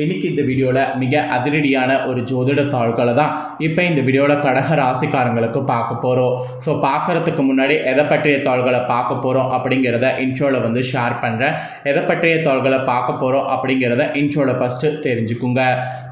இன்றைக்கி இந்த வீடியோவில் மிக அதிரடியான ஒரு ஜோதிட தாள்களை தான் இப்போ இந்த வீடியோவில் கடக ராசிக்காரங்களுக்கு பார்க்க போகிறோம். ஸோ பார்க்குறதுக்கு முன்னாடி எதை பற்றிய தாள்களை பார்க்க போகிறோம் அப்படிங்கிறத இன்ட்ரோவில் ஷேர் பண்ணுறேன். எதை பற்றிய தாள்களை பார்க்க போகிறோம் அப்படிங்கிறத இன்ட்ரோவில் ஃபஸ்ட்டு தெரிஞ்சுக்குங்க.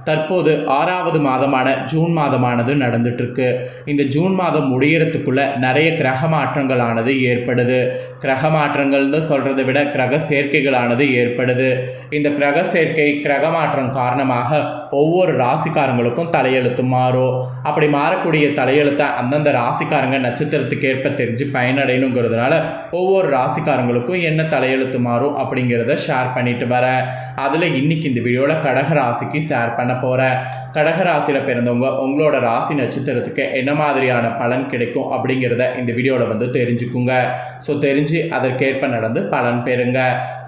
தற்போது 6வது மாதமான ஜூன் மாதமானது நடந்துட்டுருக்கு. இந்த ஜூன் மாதம் முடிகிறதுக்குள்ள நிறைய கிரக மாற்றங்களானது ஏற்படுது. கிரக மாற்றங்கள்னு சொல்கிறத விட கிரக சேர்க்கைகளானது ஏற்படுது. இந்த கிரக சேர்க்கை கிரக மாற்றம் காரணமாக ஒவ்வொரு ராசிக்காரங்களுக்கும் தலையெழுத்து மாறும். அப்படி மாறக்கூடிய தலையெழுத்தை அந்தந்த ராசிக்காரங்க நட்சத்திரத்துக்கு ஏற்ப தெரிஞ்சு பயனடையணுங்கிறதுனால ஒவ்வொரு ராசிக்காரங்களுக்கும் என்ன தலையெழுத்து மாறும் அப்படிங்கிறத ஷேர் பண்ணிட்டு வரேன். அதில் இன்னைக்கு இந்த வீடியோவில் கடக ராசிக்கு ஷேர் பண்ண போகிறேன். கடக ராசியில் பிறந்தவங்க உங்களோட ராசி நட்சத்திரத்துக்கு என்ன மாதிரியான பலன் கிடைக்கும் அப்படிங்கிறத இந்த வீடியோவில் தெரிஞ்சுக்குங்க. ஸோ தெரிஞ்சு அதற்கேற்ப நடந்து பலன் பெறுங்க.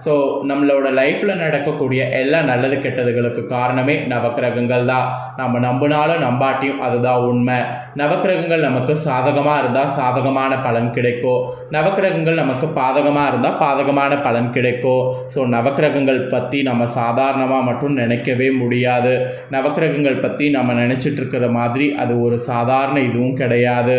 ஸோ நம்மளோட லைஃப்பில் நடக்கக்கூடிய எல்லா நல்லது கெட்டதுகளுக்கு காரணமே நவக்கிரகங்கள் தான். நம்ம நம்பினாலும் நம்பாட்டியும் அதுதான் உண்மை. நவக்கிரகங்கள் நமக்கு சாதகமாக இருந்தால் சாதகமான பலன் கிடைக்கும். நவக்கிரகங்கள் நமக்கு பாதகமாக இருந்தால் பாதகமான பலன் கிடைக்கும். ஸோ நவக்கிரகங்கள் பற்றி நம்ம சாதாரணமாக மட்டும் நினைக்கவே முடியாது. நவக்கிரகங்கள் பற்றி நம்ம நினச்சிட்டு இருக்கிற மாதிரி அது ஒரு சாதாரண இதுவும் கிடையாது.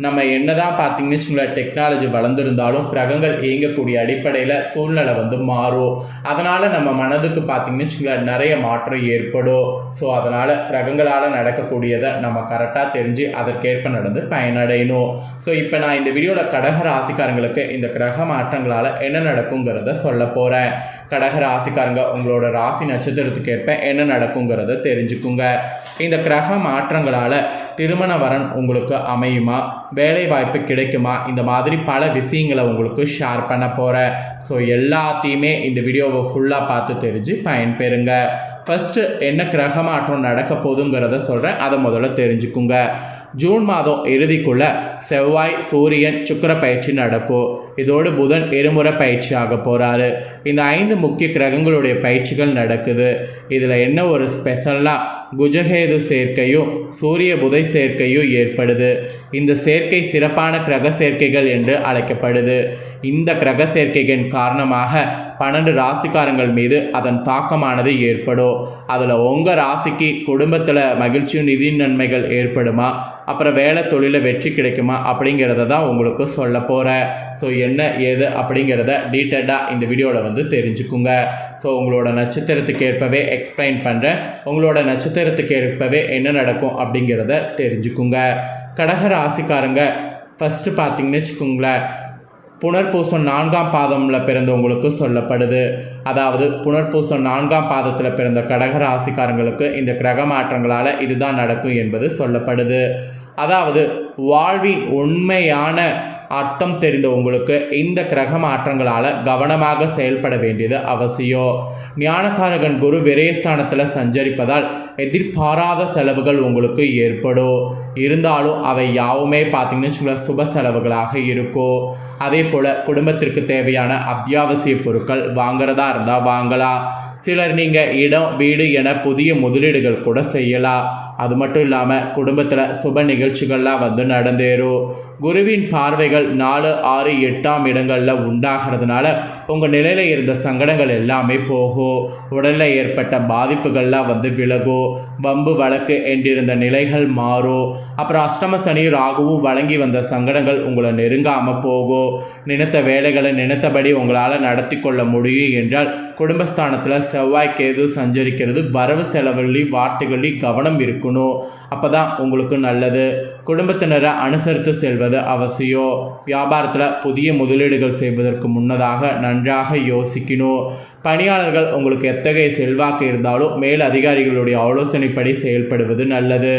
நம்ம என்னதான் பார்த்தீங்கன்னு வச்சுங்களேன், டெக்னாலஜி வளர்ந்துருந்தாலும் கிரகங்கள் இயங்கக்கூடிய அடிப்படையில் சூழ்நிலை மாறும். அதனால் நம்ம மனதுக்கு பார்த்தீங்கன்னு வச்சுங்களேன் நிறைய மாற்றம் ஏற்படும். ஸோ அதனால் கிரகங்களால் நடக்கக்கூடியதை நம்ம கரெக்டாக தெரிஞ்சு அதற்கேற்ப நடந்து பயனடையணும். ஸோ இப்போ நான் இந்த வீடியோவில் கடக ராசிக்காரங்களுக்கு இந்த கிரக மாற்றங்களால் என்ன நடக்குங்கிறத சொல்ல போகிறேன். கடக ராசிக்காரங்க உங்களோட ராசி நட்சத்திரத்துக்கு ஏற்ப என்ன நடக்குங்கிறத தெரிஞ்சுக்குங்க. இந்த கிரக மாற்றங்களால் திருமண வரன் உங்களுக்கு அமையுமா, வேலை வாய்ப்பு கிடைக்குமா, இந்த மாதிரி பல விஷயங்களை உங்களுக்கு ஷேர் பண்ண போகிறேன். ஸோ எல்லாத்தையுமே இந்த வீடியோவை ஃபுல்லாக பார்த்து தெரிஞ்சு பயன்பெறுங்க. ஃபஸ்ட்டு என்ன கிரக மாற்றம் நடக்க போகுதுங்கிறத சொல்கிறேன், அதை முதல்ல தெரிஞ்சுக்குங்க. ஜூன் மாதம் இறுதிக்குள்ளே செவ்வாய் சூரியன் சுக்கிர பயிற்சி நடக்கும். இதோடு புதன் இருமுறை பயிற்சி ஆக போகிறாரு. இந்த 5 முக்கிய கிரகங்களுடைய பயிற்சிகள் நடக்குது. இதில் என்ன ஒரு ஸ்பெஷல்னால் குஜகேது சேர்க்கையும் சூரிய புதை சேர்க்கையும் ஏற்படுது. இந்த சேர்க்கை சிறப்பான கிரக சேர்க்கைகள் என்று அழைக்கப்படுது. இந்த கிரக சேர்க்கைகளின் காரணமாக 12 ராசிக்காரங்கள் மீது அதன் தாக்கமானது ஏற்படும். அதில் உங்கள் ராசிக்கு குடும்பத்தில் மகிழ்ச்சியும் நிதி நன்மைகள் ஏற்படுமா, அப்புறம் வேலை தொழிலில் வெற்றி கிடைக்குமா அப்படிங்கிறத தான் உங்களுக்கு சொல்ல போகிறேன். ஸோ என்ன ஏது அப்படிங்கிறத டீட்டெயிலாக இந்த வீடியோவில் தெரிஞ்சுக்குங்க. ஸோ உங்களோட நட்சத்திரத்துக்கு ஏற்பவே எக்ஸ்பிளைன் பண்ணுறேன். உங்களோட நட்சத்திரத்துக்கு ஏற்பவே என்ன நடக்கும் அப்படிங்கிறத தெரிஞ்சுக்குங்க. கடக ராசிக்காரங்க ஃபஸ்ட்டு பார்த்தீங்கன்னு வச்சுக்கோங்களேன், புனர்பூசம் 4ஆம் பாதமில் பிறந்தவங்களுக்கு சொல்லப்படுது. அதாவது புனர்பூசம் 4ஆம் பாதத்தில் பிறந்த கடக ராசிக்காரங்களுக்கு இந்த கிரக மாற்றங்களால் இதுதான் நடக்கும் என்பது சொல்லப்படுது. அதாவது வாழ்வின் உண்மையான அர்த்தம் தெரிந்த உங்களுக்கு இந்த கிரக மாற்றங்களால் கவனமாக செயல்பட வேண்டியது அவசியம். ஞானகாரகன் குரு விரயஸ்தானத்தில் சஞ்சரிப்பதால் எதிர்பாராத செலவுகள் உங்களுக்கு ஏற்படும். இருந்தாலும் அவை யாவுமே பார்த்தீங்கன்னு சுப செலவுகளாக இருக்கும். அதே போல் குடும்பத்திற்கு தேவையான அத்தியாவசிய பொருட்கள் வாங்குறதா இருந்தால் வாங்கலாம். சிலர் நீங்கள் இடம் வீடு என புதிய முதலீடுகள் கூட செய்யலாம். அது மட்டும் இல்லாமல் குடும்பத்தில் சுப நிகழ்ச்சிகள்லாம் நடந்தேறும். குருவின் பார்வைகள் 4, 6, 8ஆம் இடங்களில் உண்டாகிறதுனால உங்கள் நிலையில் இருந்த சங்கடங்கள் எல்லாமே போகும். உடலில் ஏற்பட்ட பாதிப்புகள்லாம் விலகும். வம்பு வழக்கு என்றிருந்த நிலைகள் மாறும். அப்புறம் அஷ்டம சனி ராகுவும் வழங்கி வந்த சங்கடங்கள் உங்களை நெருங்காமல் போகும். நினைத்த வேலைகளை நினைத்தபடி உங்களால் நடத்தி கொள்ள முடியும் என்றால் குடும்பஸ்தானத்தில் செவ்வாய் கேது சஞ்சரிக்கிறது. வரவு செலவுகளையும் வார்த்தைகளையும் கவனம் இருக்கணும். அப்போ தான் உங்களுக்கு நல்லது. குடும்பத்தினரை அனுசரித்து செல்வது அவசியம். வியாபாரத்தில் புதிய முதலீடுகள் செய்வதற்கு முன்னதாக நன்றாக யோசிக்கணும். பணியாளர்கள் உங்களுக்கு எத்தகைய செல்வாக்கு இருந்தாலும் மேல் அதிகாரிகளுடைய ஆலோசனைப்படி செயல்படுவது நல்லது.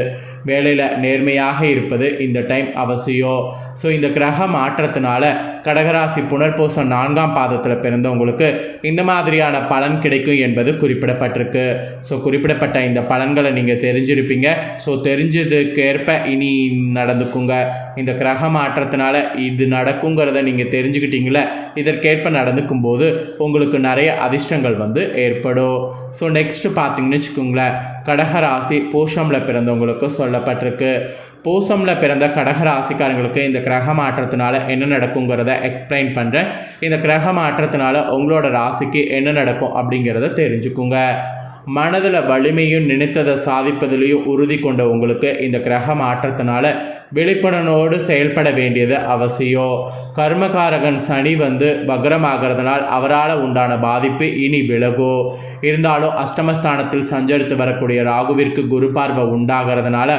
வேலையில் நேர்மையாக இருப்பது இந்த டைம் அவசியம். ஸோ இந்த கிரக மாற்றத்தினால கடகராசி புனர்பூசம் 4ஆம் பாதத்தில் பிறந்தவங்களுக்கு இந்த மாதிரியான பலன் கிடைக்கும் என்பது குறிப்பிடப்பட்டிருக்கு. ஸோ குறிப்பிடப்பட்ட இந்த பலன்களை நீங்கள் தெரிஞ்சிருப்பீங்க. ஸோ தெரிஞ்சதுக்கேற்ப இனி நடந்துக்குங்க. இந்த கிரக மாற்றத்தினால இது நடக்குங்கிறத நீங்கள் தெரிஞ்சுக்கிட்டீங்களே, இதற்கேற்ப நடந்துக்கும் போது உங்களுக்கு நிறைய அதிர்ஷ்டங்கள் ஏற்படும். ஸோ நெக்ஸ்ட்டு பார்த்தீங்கன்னு வச்சுக்கோங்களேன், கடகராசி பூசமில் பிறந்தவங்களுக்கு சொல்லப்பட்டிருக்கு. பூசமில் பிறந்த கடக ராசிக்காரங்களுக்கு இந்த கிரக மாற்றத்தினால என்ன நடக்குங்கிறத எக்ஸ்பிளைன் பண்ணுறேன். இந்த கிரக மாற்றத்தினால உங்களோட ராசிக்கு என்ன நடக்கும் அப்படிங்கிறத தெரிஞ்சுக்குங்க. மனதில் வலிமையும் நினைத்ததை சாதிப்பதிலையும் உறுதி கொண்ட உங்களுக்கு இந்த கிரக மாற்றத்தினால விழிப்புணர்வோடு செயல்பட வேண்டியது அவசியம். கர்மகாரகன் சனி வக்ரமாகிறதுனால் அவரால் உண்டான பாதிப்பு இனி விலகும். இருந்தாலும் அஷ்டமஸ்தானத்தில் சஞ்சரித்து வரக்கூடிய ராகுவிற்கு குரு பார்வை உண்டாகிறதுனால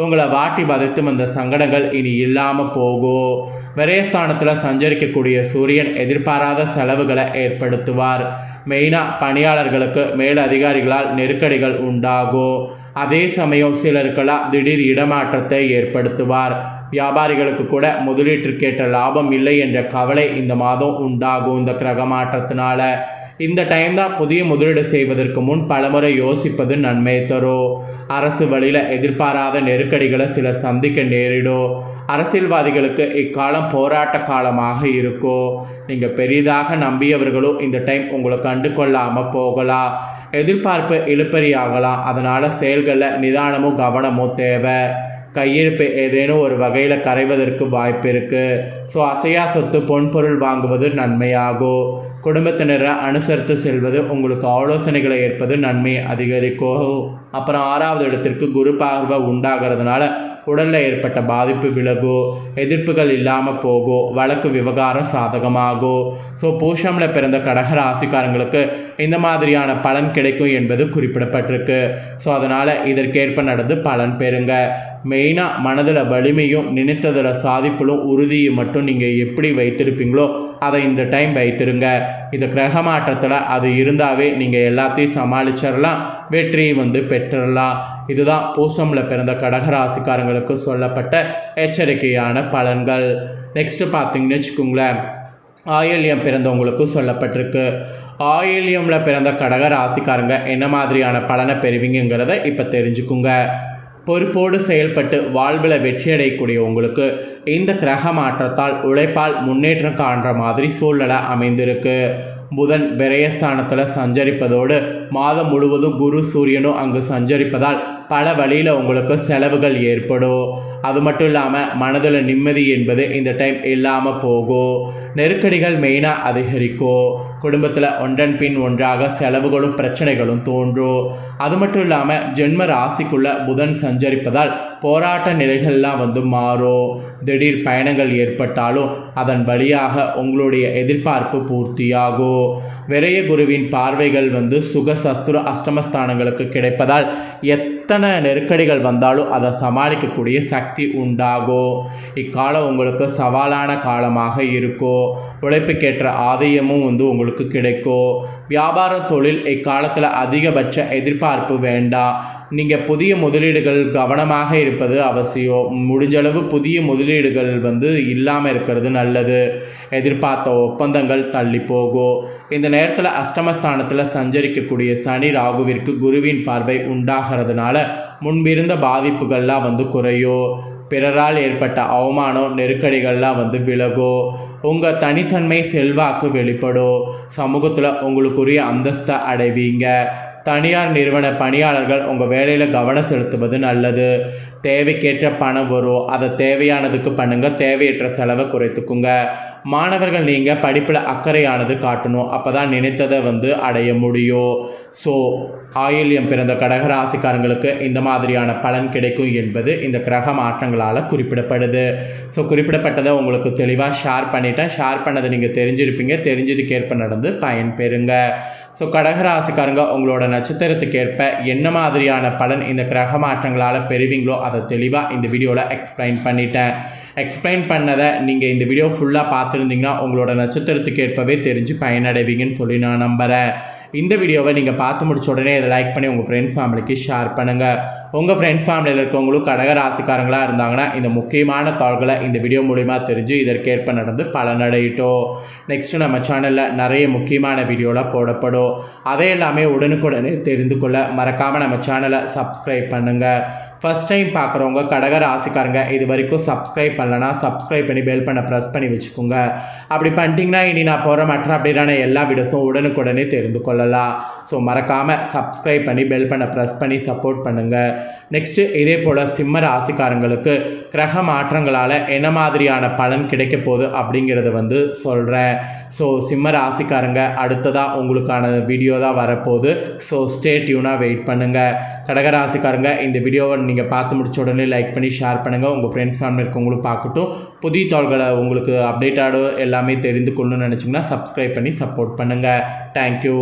உங்களை வாட்டி வதைத்து வந்த சங்கடங்கள் இனி இல்லாமல் போகும். விரயஸ்தானத்தில் சஞ்சரிக்கக்கூடிய சூரியன் எதிர்பாராத செலவுகளை ஏற்படுத்துவார். மெயினாக பணியாளர்களுக்கு மேல் அதிகாரிகளால் நெருக்கடிகள் உண்டாகும். அதே சமயம் சிலருக்கெல்லாம் திடீர் இடமாற்றத்தை ஏற்படுத்துவார். வியாபாரிகளுக்கு கூட முதலீட்டிற்கேற்ற லாபம் இல்லை என்ற கவலை இந்த மாதம் உண்டாகும். இந்த கிரக மாற்றத்தினால இந்த டைம் தான் புதிய முதலீடு செய்வதற்கு முன் பலமுறை யோசிப்பது நன்மை தரும். அரசு வழியில் எதிர்பாராத நெருக்கடிகளை சிலர் சந்திக்க நேரிடும். அரசியல்வாதிகளுக்கு இக்காலம் போராட்ட காலமாக இருக்கும். நீங்கள் பெரிதாக நம்பியவர்களும் இந்த டைம் உங்களை கண்டு கொள்ளாமல் போகலாம். எதிர்பார்ப்பு இழுப்பறியாகலாம். அதனால் செயல்களில் நிதானமும் கவனமும் தேவை. கையிருப்பு ஏதேனும் ஒரு வகையில் கரைவதற்கு வாய்ப்பு இருக்குது. ஸோ அசையா சொத்து பொன்பொருள் வாங்குவது நன்மையாகும். குடும்பத்தினரை அனுசரித்து செல்வது உங்களுக்கு ஆலோசனைகளை ஏற்பது நன்மையை அதிகரிக்கும். அப்புறம் 6வது இடத்திற்கு குரு பார்வை உண்டாகிறதுனால உடலில் ஏற்பட்ட பாதிப்பு விலகும். எதிர்ப்புகள் இல்லாமல் போகும். வழக்கு விவகாரம் சாதகமாகும். ஸோ பூஷமில் பிறந்த கடக ராசிக்காரங்களுக்கு இந்த மாதிரியான பலன் கிடைக்கும் என்பது குறிப்பிடப்பட்டிருக்கு. ஸோ அதனால் இதற்கேற்ப நடந்து பலன் பெறுங்க. மெயினாக மனதில் வலிமையும் நினைத்ததில் சாதிப்பிலும் உறுதியை மட்டும் நீங்கள் எப்படி வைத்திருப்பீங்களோ அதை இந்த டைம் வைத்திருங்க. இந்த கிரக மாற்றத்தில் அது இருந்தாவே நீங்கள் எல்லாத்தையும் சமாளிச்சிடலாம். வெற்றியை பெற்றுடலாம். இதுதான் பூசமில் பிறந்த கடகராசிக்காரங்களுக்கு சொல்லப்பட்ட எச்சரிக்கையான பலன்கள். நெக்ஸ்ட்டு பார்த்தீங்கன்னு வச்சுக்கோங்களேன், ஆயில்யம் பிறந்தவங்களுக்கு சொல்லப்பட்டிருக்கு. ஆயில்யமில் பிறந்த கடகராசிக்காரங்க என்ன மாதிரியான பலனை பெறுவீங்கிறத இப்போ தெரிஞ்சுக்குங்க. பொறுப்போடு செயல்பட்டு வாழ்வில் வெற்றியடையக்கூடிய உங்களுக்கு இந்த கிரக மாற்றத்தால் உழைப்பால் முன்னேற்றம் காண்ற மாதிரி சூழ்நிலை அமைந்திருக்கு. புதன் விரயஸ்தானத்தில் சஞ்சரிப்பதோடு மாதம் முழுவதும் குரு சூரியனும் அங்கு சஞ்சரிப்பதால் பல வழியில் உங்களுக்கு செலவுகள் ஏற்படும். அது மட்டும் இல்லாமல் மனதில் நிம்மதி என்பது இந்த டைம் இல்லாமல் போகும். நெருக்கடிகள் மெயினாக அதிகரிக்கும். குடும்பத்தில் ஒன்றன் பின் ஒன்றாக செலவுகளும் பிரச்சனைகளும் தோன்றும். அது மட்டும் இல்லாமல் ஜென்ம ராசிக்குள்ள புதன் சஞ்சரிப்பதால் போராட்ட நிலைகள்லாம் மாறும். திடீர் பயணங்கள் ஏற்பட்டாலும் அதன் வழியாக உங்களுடைய எதிர்பார்ப்பு பூர்த்தியாகும். விரய குருவின் பார்வைகள் சுக சத்துரு அஷ்டமஸ்தானங்களுக்கு கிடைப்பதால் எத்தனை நெருக்கடிகள் வந்தாலும் அதை சமாளிக்கக்கூடிய சக்தி உண்டாகும். இக்காலம் உங்களுக்கு சவாலான காலமாக இருக்கும். உழைப்புக்கேற்ற ஆதாயமும் உங்களுக்கு கிடைக்கும். வியாபார தொழில் இக்காலத்தில் அதிகபட்ச எதிர்பார்ப்பு வேண்டாம். நீங்கள் புதிய முதலீடுகள் கவனமாக இருப்பது அவசியம். முடிஞ்சளவு புதிய முதலீடுகள் இல்லாமல் இருக்கிறது நல்லது. எதிர்பார்த்த ஒப்பந்தங்கள் தள்ளி போகும். இந்த நேரத்தில் அஷ்டமஸ்தானத்தில் சஞ்சரிக்கக்கூடிய சனி ராகுவிற்கு குருவின் பார்வை உண்டாகிறதுனால முன்பிருந்த பாதிப்புகள்லாம் குறையும். பிறரால் ஏற்பட்ட அவமானம் நெருக்கடிகள்லாம் விலகும். உங்கள் தனித்தன்மை செல்வாக்கு வெளிப்படும். சமூகத்தில் உங்களுக்குரிய அந்தஸ்தை அடைவீங்க. தனியார் நிறுவன பணியாளர்கள் உங்கள் வேலையில் கவனம் செலுத்துவது நல்லது. தேவைக்கேற்ற பணம் வரும். அதை தேவையானதுக்கு பண்ணுங்கள். தேவையற்ற செலவை குறைத்துக்குங்க. மாணவர்கள் நீங்கள் படிப்பில் அக்கறையானது காட்டணும். அப்போ தான் நினைத்ததை அடைய முடியும். ஸோ ஆயில்யம் பிறந்த கடகராசிக்காரங்களுக்கு இந்த மாதிரியான பலன் கிடைக்கும் என்பது இந்த கிரக மாற்றங்களால் குறிப்பிடப்படுது. ஸோ குறிப்பிடப்பட்டதை உங்களுக்கு தெளிவாக ஷேர் பண்ணிட்டேன். ஷேர் பண்ணதை நீங்கள் தெரிஞ்சிருப்பீங்க. தெரிஞ்சதுக்கேற்ப நடந்து பயன் பெறுங்க. ஸோ கடகராசிக்காரங்க உங்களோட நட்சத்திரத்துக்கேற்ப என்ன மாதிரியான பலன் இந்த கிரக மாற்றங்களால் பெறுவீங்களோ அதை தெளிவாக இந்த வீடியோவில் எக்ஸ்பிளைன் பண்ணிட்டேன். எக்ஸ்பிளைன் பண்ணதை நீங்கள் இந்த வீடியோ ஃபுல்லாக பார்த்துருந்தீங்கன்னா உங்களோட நட்சத்திரத்துக்கு ஏற்பவே தெரிஞ்சு பயனடைவீங்கன்னு சொல்லி நான் நம்புகிறேன். இந்த வீடியோவை நீங்கள் பார்த்து முடிச்ச உடனே இதை லைக் பண்ணி உங்கள் ஃப்ரெண்ட்ஸ் ஃபேமிலிக்கு ஷேர் பண்ணுங்கள். உங்கள் ஃப்ரெண்ட்ஸ் ஃபேமிலியில் இருக்கவங்களும் கடக ராசிக்காரங்களாக இருந்தாங்கன்னா இந்த முக்கியமான தாள்களை இந்த வீடியோ மூலிமா தெரிஞ்சு இதற்கேற்ப நடந்து பலனடையிட்டோம். நெக்ஸ்ட்டு நம்ம சேனலில் நிறைய முக்கியமான வீடியோலாம் போடப்படும். அதை எல்லாமே உடனுக்குடனே தெரிந்து கொள்ள மறக்காமல் நம்ம சேனலை சப்ஸ்கிரைப் பண்ணுங்கள். ஃபஸ்ட் டைம் பார்க்குறவங்க கடக ராசிக்காரங்க இது வரைக்கும் சப்ஸ்கிரைப் பண்ணலன்னா சப்ஸ்கிரைப் பண்ணி பெல் பண்ண ப்ரெஸ் பண்ணி வச்சுக்கோங்க. அப்படி பண்ணிட்டீங்கன்னா இனி நான் போகிற மற்ற அப்டேட்டான எல்லா வீடியோஸும் உடனுக்குடனே தெரிந்து கொள்ளலாம். ஸோ மறக்காமல் சப்ஸ்கிரைப் பண்ணி பெல் பண்ண ப்ரெஸ் பண்ணி சப்போர்ட் பண்ணுங்கள். நெக்ஸ்ட்டு இதே போல் சிம்ம ராசிக்காரங்களுக்கு கிரக மாற்றங்களால் என்ன மாதிரியான பலன் கிடைக்க போகுது அப்படிங்கிறத வந்து சொல்கிறேன். ஸோ சிம்ம ராசிக்காரங்க அடுத்ததாக உங்களுக்கான வீடியோ தான் வரப்போகுது. ஸோ ஸ்டே டியூனாக வெயிட் பண்ணுங்கள். கடகராசிக்காரங்க இந்த வீடியோவை நீங்கள் பார்த்து முடிச்ச உடனே லைக் பண்ணி ஷேர் பண்ணுங்கள். உங்கள் ஃப்ரெண்ட்ஸ் ஃபேமிலி இருக்கவங்களும் பார்க்கட்டும். புதிய தாள்களை உங்களுக்கு அப்டேட்டாக எல்லாமே தெரிந்து கொள்ளணும்னு நினச்சிங்கன்னா சப்ஸ்கிரைப் பண்ணி சப்போர்ட் பண்ணுங்கள். தேங்க்யூ.